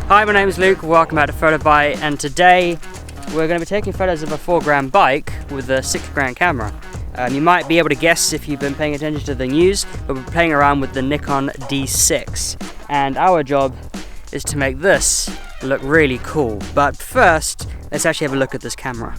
Hi, my name is Luke, welcome back to PhotoBite, and today we're going to be taking photos of a 4-gram bike with a 6-gram camera. You might be able to guess if you've been paying attention to the news, but we're playing around with the Nikon D6, and our job is to make this look really cool. But first, let's actually have a look at this camera.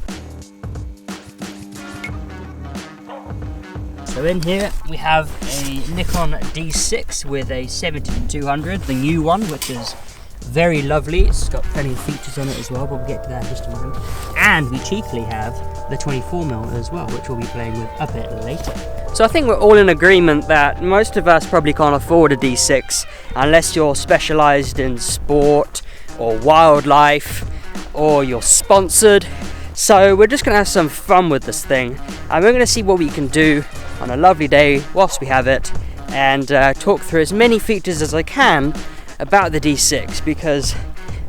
So in here we have a Nikon D6 with a 70-200, the new one, which is very lovely. It's got plenty of features on it as well, but we'll get to that in just a moment. And we cheekily have the 24mm as well, which we'll be playing with a bit later. So I think we're all in agreement that most of us probably can't afford a D6 unless you're specialised in sport or wildlife or you're sponsored. So we're just going to have some fun with this thing, and we're going to see what we can do on a lovely day whilst we have it, and talk through as many features as I can about the D6, because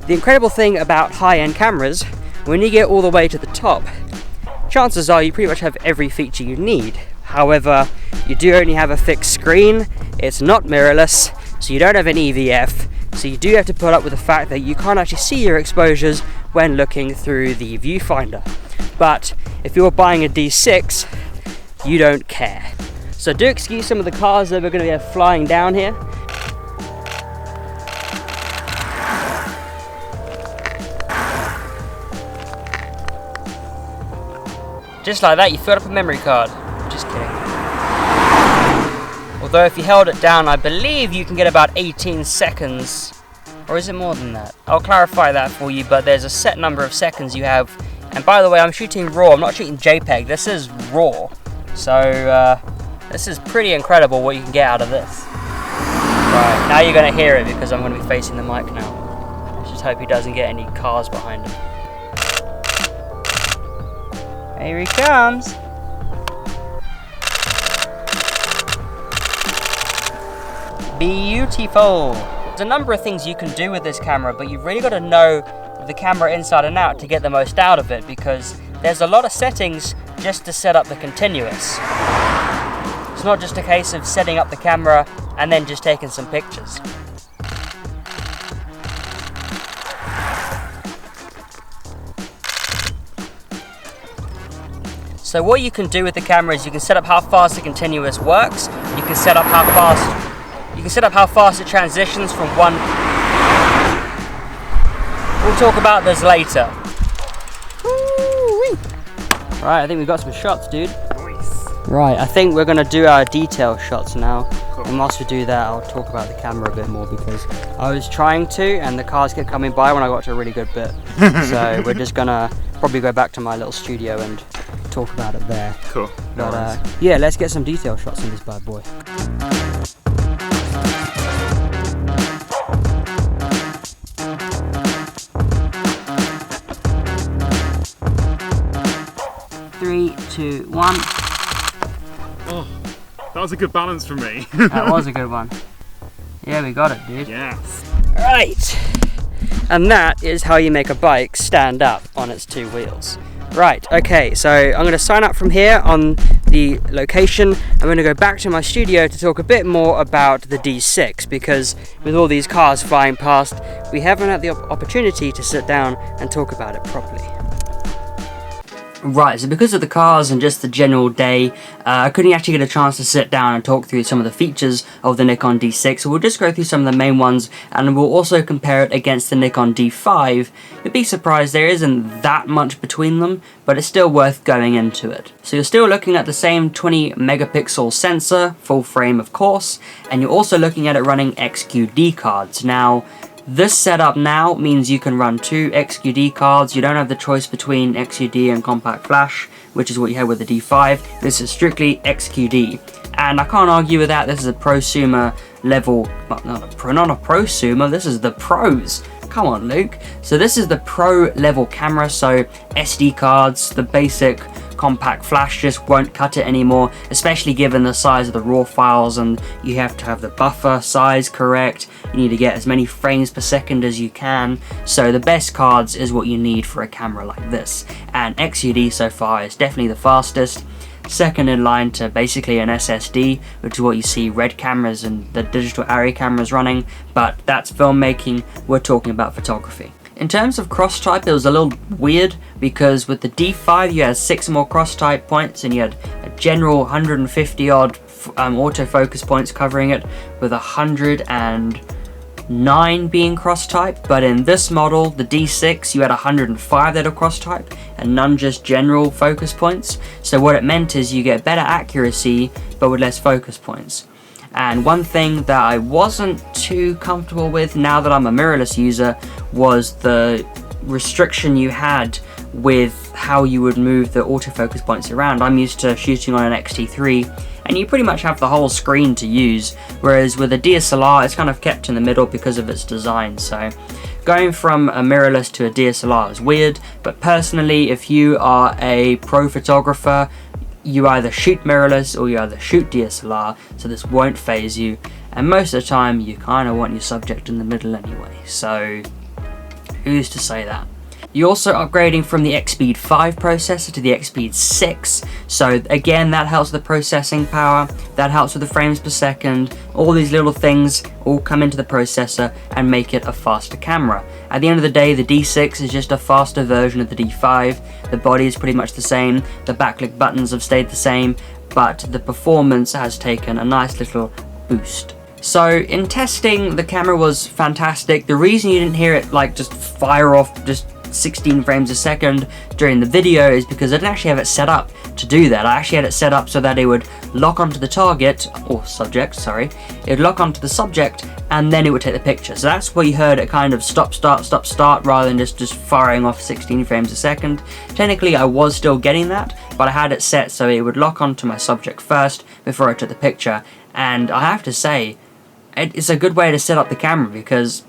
the incredible thing about high-end cameras, when you get all the way to the top, chances are you pretty much have every feature you need. However, you do only have a fixed screen, it's not mirrorless, so you don't have any EVF, so you do have to put up with the fact that you can't actually see your exposures when looking through the viewfinder. But if you're buying a D6, you don't care. So do excuse some of the cars that we're going to be flying down here. Just like that, you filled up a memory card. Just kidding. Although if you held it down, I believe you can get about 18 seconds. Or is it more than that? I'll clarify that for you, but there's a set number of seconds you have. And by the way, I'm shooting RAW, I'm not shooting JPEG, this is RAW. So this is pretty incredible what you can get out of this. Right, now you're going to hear it because I'm going to be facing the mic now. Let's just hope he doesn't get any cars behind him. Here he comes. Beautiful. There's a number of things you can do with this camera, but you've really got to know the camera inside and out to get the most out of it, because there's a lot of settings just to set up the continuous. It's not just a case of setting up the camera and then just taking some pictures. So what you can do with the camera is you can set up how fast the continuous works. You can set up how fast it transitions from one. We'll talk about this later. Woo-wee. Right, I think we've got some shots, dude. Nice. Right, I think we're gonna do our detail shots now. Cool. And whilst we do that, I'll talk about the camera a bit more, because I was trying to, and the cars kept coming by when I got to a really good bit. So we're just gonna probably go back to my little studio and talk about it there. Cool. But yeah, let's get some detail shots in this bad boy. Three, two, one. Oh, that was a good balance for me. That was a good one. Yeah, we got it, dude. Yes. Right. And that is how you make a bike stand up on its two wheels. Right, okay, so I'm going to sign up from here on the location. I'm going to go back to my studio to talk a bit more about the D6, because with all these cars flying past, we haven't had the opportunity to sit down and talk about it properly. Right, so because of the cars and just the general day, I couldn't actually get a chance to sit down and talk through some of the features of the Nikon D6, so we'll just go through some of the main ones, and we'll also compare it against the Nikon D5. You'd be surprised there isn't that much between them, but it's still worth going into it. So you're still looking at the same 20 megapixel sensor, full frame of course, and you're also looking at it running XQD cards. Now, this setup now means you can run 2 XQD cards. You don't have the choice between XQD and compact flash, which is what you had with the D5. This is strictly XQD, and I can't argue with that. This is a prosumer level, well, not a prosumer, this is the pros. Come on, Luke. So this is the pro level camera, so SD cards, the basic compact flash just won't cut it anymore, especially given the size of the raw files, and you have to have the buffer size correct. You need to get as many frames per second as you can, so the best cards is what you need for a camera like this, and XQD so far is definitely the fastest. second in line to basically an SSD, which is what you see red cameras and the digital Arri cameras running, but that's filmmaking, we're talking about photography. In terms of cross type, it was a little weird because with the D5 you had 6 more cross type points and you had a general 150 odd autofocus points covering it, with 109 being cross type. But in this model, the D6, you had 105 that are cross type and none just general focus points. So what it meant is you get better accuracy but with less focus points. And one thing that I wasn't too comfortable with now that I'm a mirrorless user was the restriction you had with how you would move the autofocus points around. I'm used to shooting on an X-T3 and you pretty much have the whole screen to use, whereas with a DSLR it's kind of kept in the middle because of its design. So going from a mirrorless to a DSLR is weird, but personally if you are a pro photographer, you either shoot mirrorless or you either shoot DSLR, so this won't phase you, and most of the time you kind of want your subject in the middle anyway, so who's to say that? You're also upgrading from the X-Speed 5 processor to the X-Speed 6, so again that helps with the processing power, that helps with the frames per second, all these little things all come into the processor and make it a faster camera. At the end of the day, the D6 is just a faster version of the D5, the body is pretty much the same, the backlit buttons have stayed the same, but the performance has taken a nice little boost. So in testing, the camera was fantastic. The reason you didn't hear it like just fire off just 16 frames a second during the video is because I didn't actually have it set up to do that. I actually had it set up so that it would lock onto the target, or subject, sorry. It would lock onto the subject and then it would take the picture. So that's where you heard it kind of stop, start, rather than just firing off 16 frames a second. Technically I was still getting that, but I had it set so it would lock onto my subject first before I took the picture. And I have to say, it's a good way to set up the camera because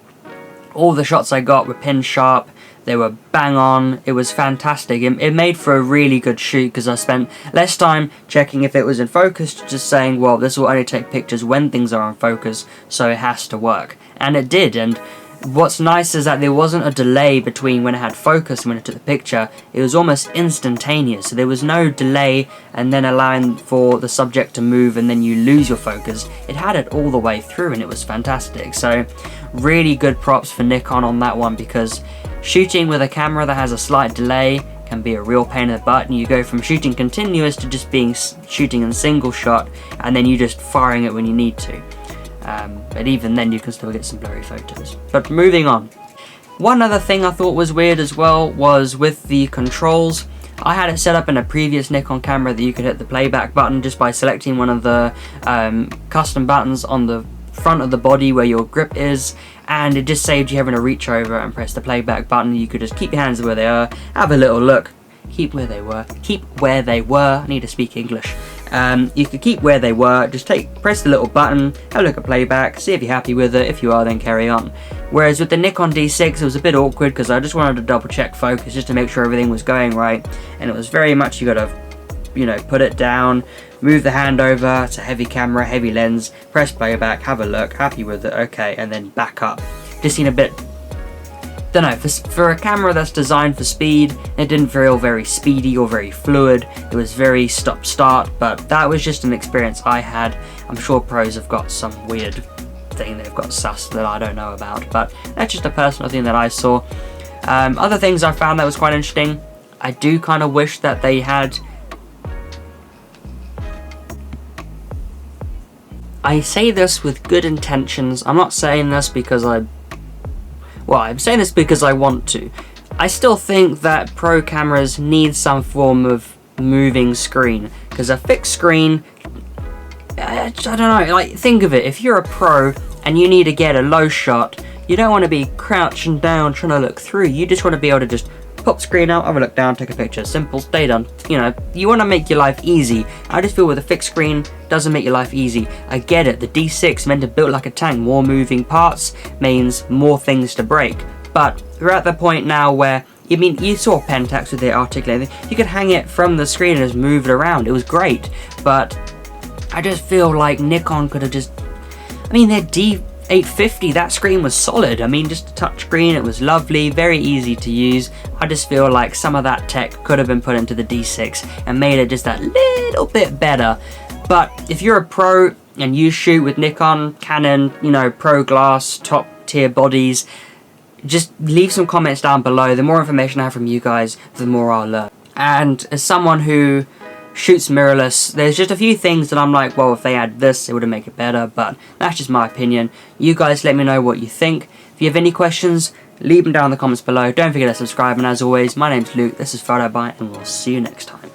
all the shots I got were pin sharp, they were bang on, it was fantastic. It made for a really good shoot because I spent less time checking if it was in focus, just saying, well, this will only take pictures when things are in focus, so it has to work. And it did, and what's nice is that there wasn't a delay between when it had focus and when it took the picture. It was almost instantaneous, so there was no delay and then allowing for the subject to move and then you lose your focus. It had it all the way through and it was fantastic. So really good props for Nikon on that one, because shooting with a camera that has a slight delay can be a real pain in the butt, and you go from shooting continuous to just shooting in single shot and then you just firing it when you need to. But even then you can still get some blurry photos. But moving on. One other thing I thought was weird as well was with the controls. I had it set up in a previous Nikon camera that you could hit the playback button just by selecting one of the custom buttons on the front of the body where your grip is, and it just saved you having to reach over and press the playback button. You could just keep your hands where they are, have a little look, keep where they were, I need to speak English. You could keep where they were, just press the little button, have a look at playback, see if you're happy with it. If you are, then carry on. Whereas with the Nikon D6 it was a bit awkward because I just wanted to double check focus just to make sure everything was going right, and it was very much you gotta, put it down, move the hand over, it's a heavy camera, heavy lens, press playback, have a look, happy with it, okay, and then back up. Just seemed a bit, don't know, for a camera that's designed for speed, it didn't feel very speedy or very fluid. It was very stop-start, but that was just an experience I had. I'm sure pros have got some weird thing they've got sus that I don't know about, but that's just a personal thing that I saw. Other things I found that was quite interesting, I do kind of wish that they had, I say this with good intentions, I'm not saying this because I'm saying this because I want to. I still think that pro cameras need some form of moving screen, because a fixed screen, I don't know, like think of it, if you're a pro and you need to get a low shot, you don't want to be crouching down trying to look through, you just want to be able to just pop screen out, have a look down, take a picture, simple, stay done. You want to make your life easy. I just feel with a fixed screen doesn't make your life easy. I get it, the D6 meant to build like a tank, more moving parts means more things to break, but we're at the point now where, you saw Pentax with their articulating, you could hang it from the screen and just move it around, it was great, but I just feel like Nikon could have just, their 850, that screen was solid. I mean, just a touch screen, it was lovely, very easy to use. I just feel like some of that tech could have been put into the D6 and made it just that little bit better. But if you're a pro and you shoot with Nikon, Canon, you know, pro glass, top tier bodies, just leave some comments down below. The more information I have from you guys, the more I'll learn. And as someone who shoots mirrorless, there's just a few things that I'm like, well, if they add this, it would make it better, but that's just my opinion. You guys let me know what you think. If you have any questions, leave them down in the comments below. Don't forget to subscribe, and as always, my name's Luke, this is PhotoBite, and we'll see you next time.